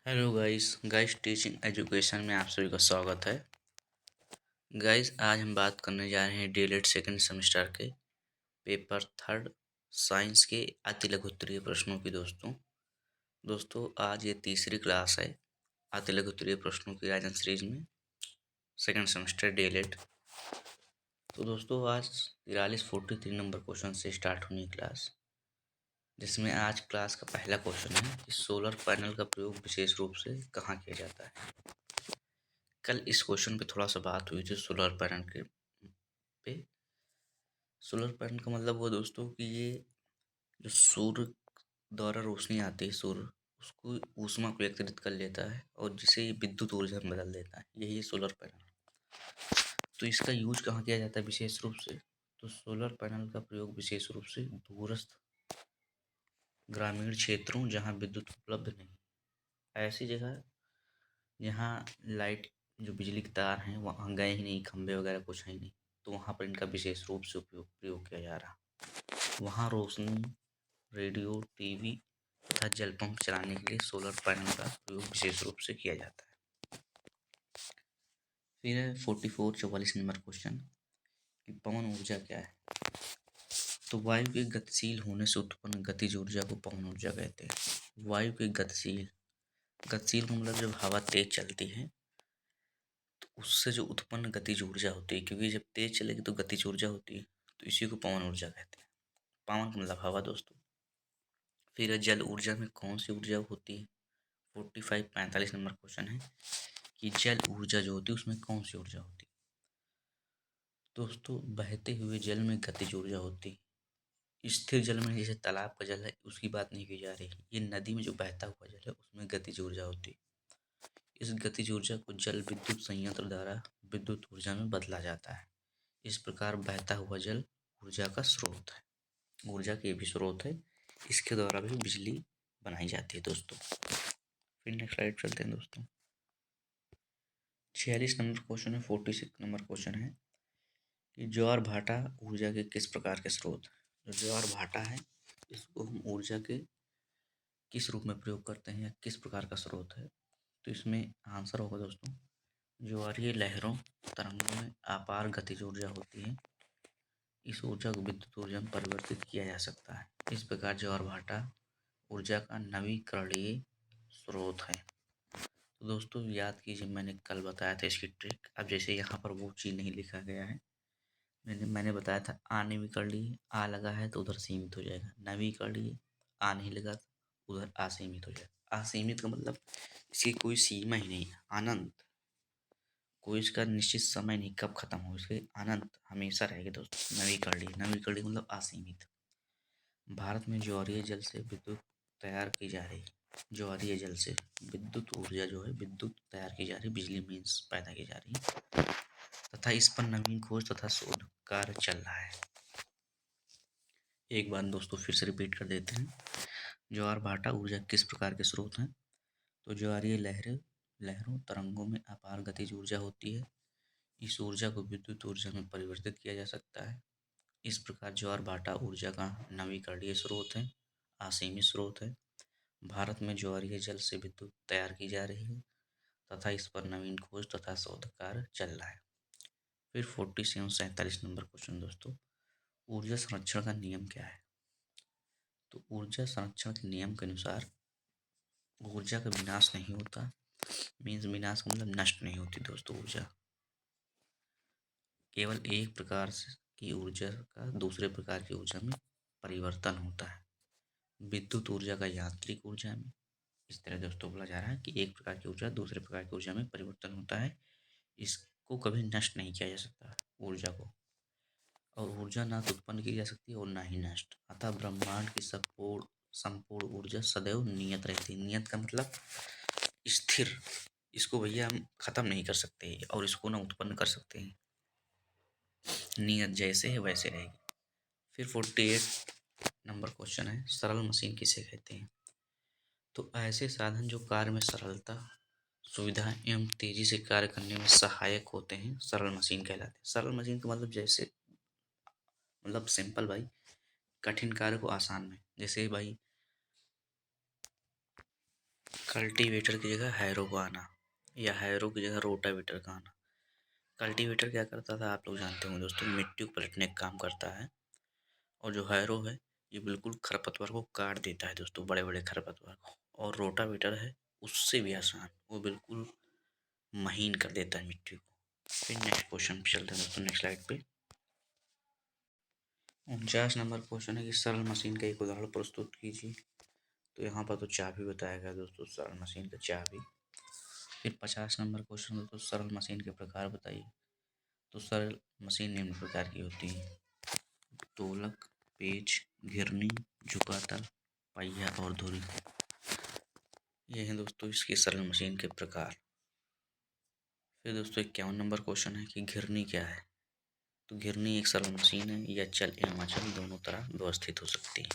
Hello guys teaching education में आप सभी का स्वागत है। गाइस आज हम बात करने जा रहे हैं डीएलएड सेकंड सेमेस्टर के पेपर थर्ड साइंस के अति लघुत्तरीय प्रश्नों की। दोस्तों आज ये तीसरी क्लास है अति लघुत्तरीय प्रश्नों की राजन सीरीज में सेकंड सेमेस्टर डीएलएड। तो दोस्तों आज 43 नंबर क्वेश्चन से स्टार्ट होनी क्लास, जिसमें आज क्लास का पहला क्वेश्चन है कि सोलर पैनल का प्रयोग विशेष रूप से कहाँ किया जाता है। कल इस क्वेश्चन पे थोड़ा सा बात हुई थी सोलर पैनल के पे। सोलर पैनल का मतलब हुआ दोस्तों कि ये जो सूर्य द्वारा रोशनी आती है, सूर्य उसको ऊष्मा को एकत्रित कर लेता है और जिसे ये विद्युत ऊर्जा में बदल देता है, यही सोलर पैनल। तो इसका यूज कहाँ किया जाता है विशेष रूप से? तो सोलर पैनल का प्रयोग विशेष रूप से दूरस्थ ग्रामीण क्षेत्रों जहाँ विद्युत उपलब्ध नहीं, ऐसी जगह जहाँ लाइट जो बिजली के तार हैं वहाँ गए ही नहीं, खंभे वगैरह कुछ है ही नहीं, तो वहाँ पर इनका विशेष रूप से प्रयोग किया जा रहा। वहाँ रोशनी, रेडियो, टीवी तथा जल पंप चलाने के लिए सोलर पैनल का प्रयोग विशेष रूप से किया जाता है। फिर है 44 नंबर क्वेश्चन कि पवन ऊर्जा क्या है। तो वायु के गतिशील होने से उत्पन्न गतिज ऊर्जा को पवन ऊर्जा कहते हैं। वायु के गतिशील का मतलब जब हवा तेज चलती है तो उससे जो उत्पन्न गतिज ऊर्जा होती है, क्योंकि जब तेज चलेगी तो गतिज ऊर्जा होती है, तो इसी को पवन ऊर्जा कहते हैं। पवन का मतलब हवा दोस्तों। फिर जल ऊर्जा में कौन सी ऊर्जा होती है? 45 नंबर क्वेश्चन है कि जल ऊर्जा जो होती है उसमें कौन सी ऊर्जा होती है। दोस्तों बहते हुए जल में गतिज ऊर्जा होती है। स्थिर जल में जैसे तालाब का जल है उसकी बात नहीं की जा रही, ये नदी में जो बहता हुआ जल है उसमें गतिज ऊर्जा होती है। इस गतिज ऊर्जा को जल विद्युत संयंत्र द्वारा विद्युत ऊर्जा में बदला जाता है। इस प्रकार बहता हुआ जल ऊर्जा का स्रोत है, ऊर्जा के भी स्रोत है, इसके द्वारा भी बिजली बनाई जाती है दोस्तों। फिर नेक्स्ट स्लाइड चलते हैं दोस्तों। 46 नंबर क्वेश्चन है, 46 नंबर क्वेश्चन है कि ज्वार भाटा ऊर्जा के किस प्रकार के स्रोत हैं। जो ज्वार भाटा है इसको हम ऊर्जा के किस रूप में प्रयोग करते हैं या किस प्रकार का स्रोत है? तो इसमें आंसर होगा दोस्तों, ज्वारीय लहरों तरंगों में अपार गतिज ऊर्जा होती है, इस ऊर्जा को विद्युत ऊर्जा में परिवर्तित किया जा सकता है। इस प्रकार ज्वार भाटा ऊर्जा का नवीकरणीय स्रोत है। तो दोस्तों याद कीजिए, मैंने कल बताया था इसकी ट्रिक। अब जैसे यहाँ पर वो चीज़ नहीं लिखा गया है, मैंने बताया था अनवीकरणीय, आ लगा है तो उधर सीमित हो जाएगा, नवीकरणीय आ नहीं लगा तो उधर असीमित हो जाएगा। असीमित का मतलब इसकी कोई सीमा ही नहीं है, अनंत, कोई इसका निश्चित समय नहीं कब खत्म हो, इसके अनंत हमेशा रहेगी दोस्तों। नवीकरणीय मतलब असीमित। भारत में ज्वारीय जल से विद्युत तैयार की जा रही है। ज्वारीय जल से विद्युत ऊर्जा जो है विद्युत तैयार की जा रही, बिजली मीन्स पैदा की जा रही है, तथा इस पर नवीन खोज तथा शोध कार्य चल रहा है। एक बार दोस्तों फिर से रिपीट कर देते हैं, ज्वार भाटा ऊर्जा किस प्रकार के स्रोत हैं। तो ज्वारीय लहरों तरंगों में अपार गतिज ऊर्जा होती है, इस ऊर्जा को विद्युत ऊर्जा में परिवर्तित किया जा सकता है। इस प्रकार ज्वार भाटा ऊर्जा का नवीकरणीय स्रोत है, असीमित स्रोत है। भारत में ज्वारीय जल से विद्युत तैयार की जा रही है तथा इस पर नवीन खोज तथा शोध कार्य चल रहा है। फिर 47 नंबर क्वेश्चन दोस्तों, ऊर्जा संरक्षण का नियम क्या है। तो ऊर्जा संरक्षण के नियम के अनुसार ऊर्जा का विनाश नहीं होता, मीन्स विनाश का मतलब नष्ट नहीं होती दोस्तों ऊर्जा, केवल एक प्रकार से की ऊर्जा का दूसरे प्रकार की ऊर्जा में परिवर्तन होता है। विद्युत ऊर्जा का यांत्रिक ऊर्जा में इस तरह दोस्तों बोला जा रहा है कि एक प्रकार की ऊर्जा दूसरे प्रकार की ऊर्जा में परिवर्तन होता है, इसको कभी नष्ट नहीं किया जा सकता ऊर्जा को, और ऊर्जा ना तो उत्पन्न की जा सकती है और ना ही नष्ट। अतः ब्रह्मांड की संपूर्ण ऊर्जा सदैव नियत रहती है। नियत का मतलब स्थिर, इसको भैया हम खत्म नहीं कर सकते और इसको ना उत्पन्न कर सकते हैं, नियत जैसे है वैसे रहेगी। फिर 48 नंबर क्वेश्चन है, सरल मशीन किसे कहते हैं। तो ऐसे साधन जो कार्य में सरलता, सुविधा एवं तेजी से कार्य करने में सहायक होते हैं, सरल मशीन कहलाते हैं। सरल मशीन का मतलब जैसे मतलब सिंपल भाई, कठिन कार्य को आसान में, जैसे भाई कल्टीवेटर की जगह हैरो का आना या हैरो की जगह रोटावेटर का आना। कल्टीवेटर क्या करता था आप लोग जानते होंगे दोस्तों, मिट्टी को पलटने का काम करता है। और जो हैरो है ये बिल्कुल खरपतवार को काट देता है दोस्तों, बड़े बड़े खरपतवार को। और रोटावेटर है उससे भी आसान, वो बिल्कुल महीन कर देता है मिट्टी को। फिर नेक्स्ट क्वेश्चन पे चलते हैं दोस्तों, नेक्स्ट स्लाइड पे। 49 नंबर क्वेश्चन है कि सरल मशीन का एक उदाहरण प्रस्तुत कीजिए। तो यहाँ पर तो चाबी बताया गया दोस्तों, सरल मशीन का चाबी। फिर 50 नंबर क्वेश्चन दोस्तों, सरल मशीन के प्रकार बताइए। तो सरल मशीन निम्न प्रकार की होती है: तोलक, पेच, घिरनी, झुकाता, पहिया और धुरी। ये हैं दोस्तों इसकी सरल मशीन के प्रकार। फिर दोस्तों 51 नंबर क्वेश्चन है कि घिरनी क्या है। तो घिरनी एक सरल मशीन है, यह चल एवं अचल दोनों तरह व्यवस्थित हो सकती है।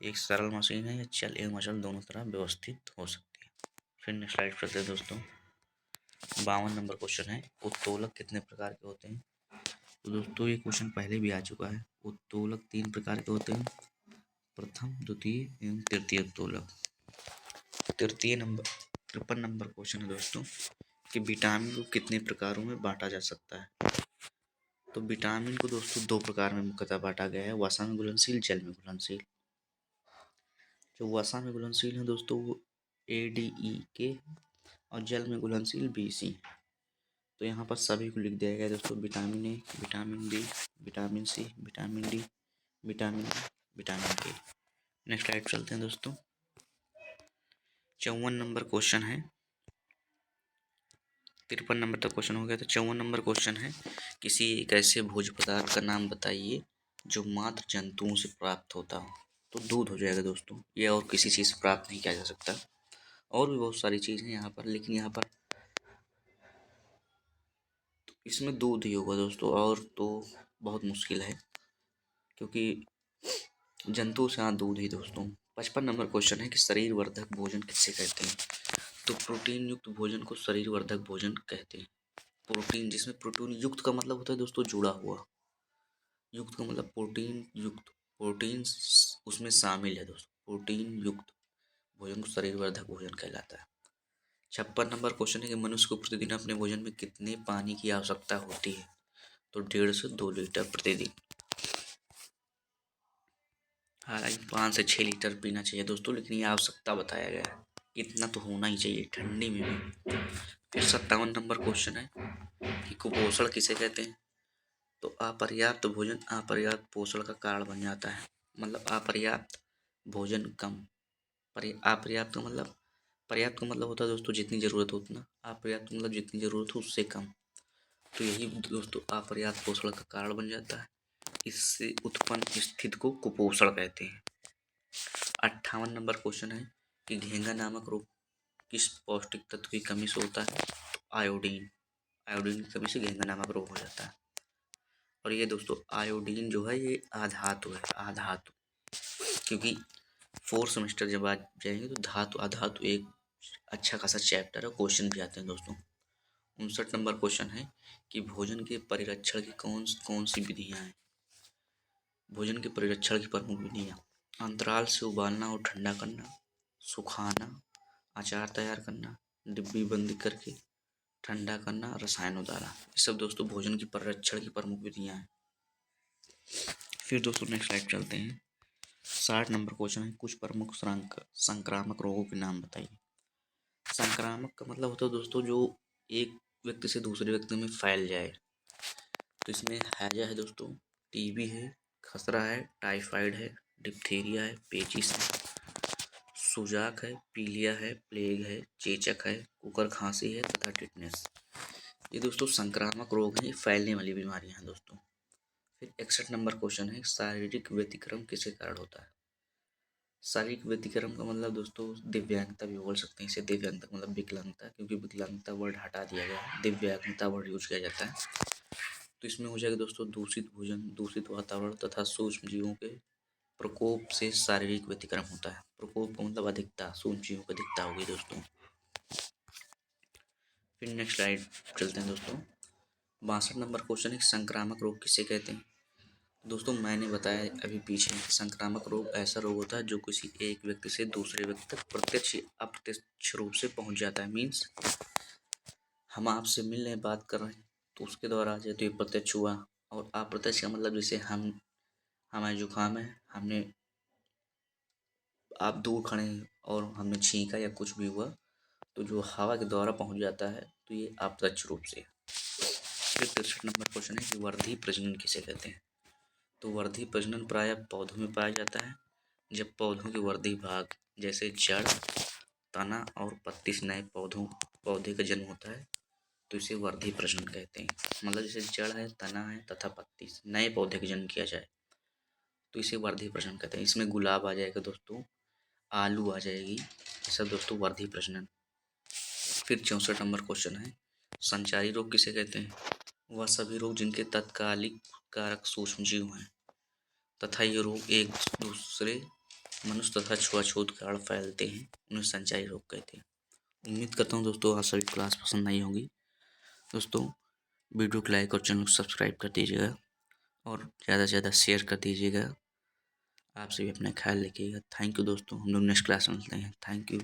एक सरल मशीन है, यह चल एवं अचल दोनों तरह व्यवस्थित हो सकती है। फिर नेक्स्ट स्लाइड पर चलते हैं दोस्तों। 52 नंबर क्वेश्चन है, उत्तोलक कितने प्रकार के होते हैं। तो दोस्तों ये क्वेश्चन पहले भी आ चुका है। उत्तोलक 3 प्रकार के होते हैं: प्रथम, द्वितीय एवं तृतीय उत्तोलक। 53 नंबर क्वेश्चन है दोस्तों कि विटामिन को कितने प्रकारों में बांटा जा सकता है। तो विटामिन को दोस्तों 2 प्रकार में मुख्यतः बांटा गया है: वसा में घुलनशील, जल में घुलनशील। जो वसा में घुलनशील है दोस्तों वो ADE और जल में घुलनशील BC। तो यहाँ पर सभी को लिख दिया गया है दोस्तों: vitamin A, vitamin B, vitamin C, vitamin D, vitamin vitamin K. Next slide चलते हैं दोस्तों। 54 नंबर क्वेश्चन है, 53 नंबर तक क्वेश्चन हो गया। तो 54 नंबर क्वेश्चन है, किसी एक ऐसे भोज्य पदार्थ का नाम बताइए जो मात्र जंतुओं से प्राप्त होता हो। तो दूध हो जाएगा दोस्तों, ये और किसी चीज़ से प्राप्त नहीं किया जा सकता। और भी बहुत सारी चीज़ हैं यहाँ पर, लेकिन यहाँ पर इसमें दूध ही होगा दोस्तों, और तो बहुत मुश्किल है क्योंकि जंतु से हाँ दूध ही दोस्तों। 55 नंबर क्वेश्चन है कि शरीर वर्धक भोजन किसे कहते हैं। तो प्रोटीन युक्त भोजन को शरीर वर्धक भोजन कहते हैं। प्रोटीन, जिसमें प्रोटीन युक्त का मतलब होता है दोस्तों जुड़ा हुआ, युक्त का मतलब प्रोटीन युक्त, प्रोटीन उसमें शामिल है दोस्तों। प्रोटीन युक्त भोजन को शरीर वर्धक भोजन कहलाता है। 56 नंबर क्वेश्चन है कि मनुष्य को प्रतिदिन अपने भोजन में कितने पानी की आवश्यकता होती है। तो 1.5 से 2 लीटर प्रतिदिन। हालांकि 5 से 6 लीटर पीना चाहिए दोस्तों, लेकिन ये आवश्यकता बताया गया है, इतना तो होना ही चाहिए ठंडी में भी। फिर 57 नंबर क्वेश्चन है कि कुपोषण किसे कहते हैं। तो अपर्याप्त भोजन अपर्याप्त पोषण का कारण बन जाता है। मतलब अपर्याप्त भोजन कम, अपर्याप्त का मतलब, पर्याप्त का मतलब होता है दोस्तों जितनी ज़रूरत हो उतना, अपर्याप्त मतलब जितनी ज़रूरत हो उससे कम। तो यही दोस्तों अपर्याप्त पोषण का कारण बन जाता है। इससे उत्पन्न स्थिति को कुपोषण कहते हैं। 58 नंबर क्वेश्चन है कि घेंगा नामक रोग किस पौष्टिक तत्व की कमी से होता है। तो आयोडीन, आयोडीन की कमी से घेंगा नामक रोग हो जाता है। और ये दोस्तों आयोडीन जो है ये आधातु है, आधातु। क्योंकि 4th सेमेस्टर जब आज जाएंगे तो धातु अधातु एक अच्छा खासा चैप्टर है, क्वेश्चन भी आते हैं दोस्तों। 59 नंबर क्वेश्चन है कि भोजन के परिरक्षण की कौन कौन सी विधियाँ हैं। भोजन के परिरक्षण की प्रमुख विधियाँ: अंतराल से उबालना और ठंडा करना, सुखाना, अचार तैयार करना, डिब्बी बंदी करके ठंडा करना, रसायनों द्वारा। ये सब दोस्तों भोजन की परिरक्षण की प्रमुख विधियाँ हैं। फिर दोस्तों नेक्स्ट स्लाइड चलते हैं। 60 नंबर क्वेश्चन है, कुछ प्रमुख संक्रामक रोगों के नाम बताइए। संक्रामक का मतलब होता है दोस्तों जो एक व्यक्ति से दूसरे व्यक्ति में फैल जाए। तो इसमें हैजा है दोस्तों, टीबी है, खसरा है, टाइफाइड है, डिप्थीरिया है, पेचिस है, सुजाक है, पीलिया है, प्लेग है, चेचक है, कुकर खांसी है तथा टिटनेस। ये दोस्तों संक्रामक रोग हैं, फैलने वाली बीमारियां हैं दोस्तों। फिर 61 नंबर क्वेश्चन है, शारीरिक व्यतिक्रम किसके कारण होता है। शारीरिक व्यतिक्रम का मतलब दोस्तों दिव्यांगता भी बोल सकते हैं इसे। दिव्यांगता मतलब विकलांगता, क्योंकि विकलांगता वर्ड हटा दिया गया है, दिव्यांगता वर्ड यूज किया जाता है। तो इसमें हो जाएगा दोस्तों दूषित भोजन, दूषित वातावरण तथा सूक्ष्म जीवों के प्रकोप से शारीरिक व्यतिक्रम होता है। प्रकोप का मतलब अधिकता, सूक्ष्म जीवों की अधिकता होगी दोस्तों। फिर नेक्स्ट स्लाइड चलते हैं दोस्तों। 62 नंबर क्वेश्चन है, संक्रामक रोग किसे कहते हैं। दोस्तों मैंने बताया अभी पीछे कि संक्रामक रोग ऐसा रोग होता है जो किसी एक व्यक्ति से दूसरे व्यक्ति तक प्रत्यक्ष या अप्रत्यक्ष रूप से पहुंच जाता है। मीन्स हम आपसे मिल रहे हैं, बात कर रहे हैं, तो उसके द्वारा आ जाए तो ये प्रत्यक्ष हुआ। और अप्रत्यक्ष का मतलब जैसे हमें जुकाम है, हमने आप दूर खड़े हैं और हमने छींका या कुछ भी हुआ तो जो हवा के द्वारा पहुंच जाता है, तो ये अप्रत्यक्ष रूप से। फिर 63 नंबर क्वेश्चन है कि वर्धी प्रजनन किसे कहते हैं। तो वर्धी प्रजनन प्रायः पौधों में पाया जाता है। जब पौधों के वर्धी भाग जैसे जड़, तना और पत्ती से नए पौधे का जन्म होता है, तो इसे वर्धी प्रजनन कहते हैं। मतलब जैसे जड़ है, तना है तथा पत्ती से नए पौधे का जन्म किया जाए तो इसे वर्धी प्रजनन कहते हैं। इसमें गुलाब आ जाएगा दोस्तों, आलू आ जाएगी, ये सब दोस्तों वर्धी प्रजनन। फिर 64 नंबर क्वेश्चन है, संचारी रोग किसे कहते हैं। वह सभी रोग जिनके तत्कालिक कारक सूक्ष्म जीव हैं तथा ये रोग एक दूसरे मनुष्य तथा छुआछूत के कारण फैलते हैं, उन्हें संचारी रोग कहते हैं। उम्मीद करता हूँ दोस्तों आज सभी क्लास पसंद आई होगी। दोस्तों वीडियो को लाइक और चैनल को सब्सक्राइब कर दीजिएगा और ज़्यादा से ज़्यादा शेयर कर दीजिएगा। आप सभी अपना ख्याल रखिएगा। थैंक यू दोस्तों, हम लोग नेक्स्ट क्लास में मिलते हैं। Thank you.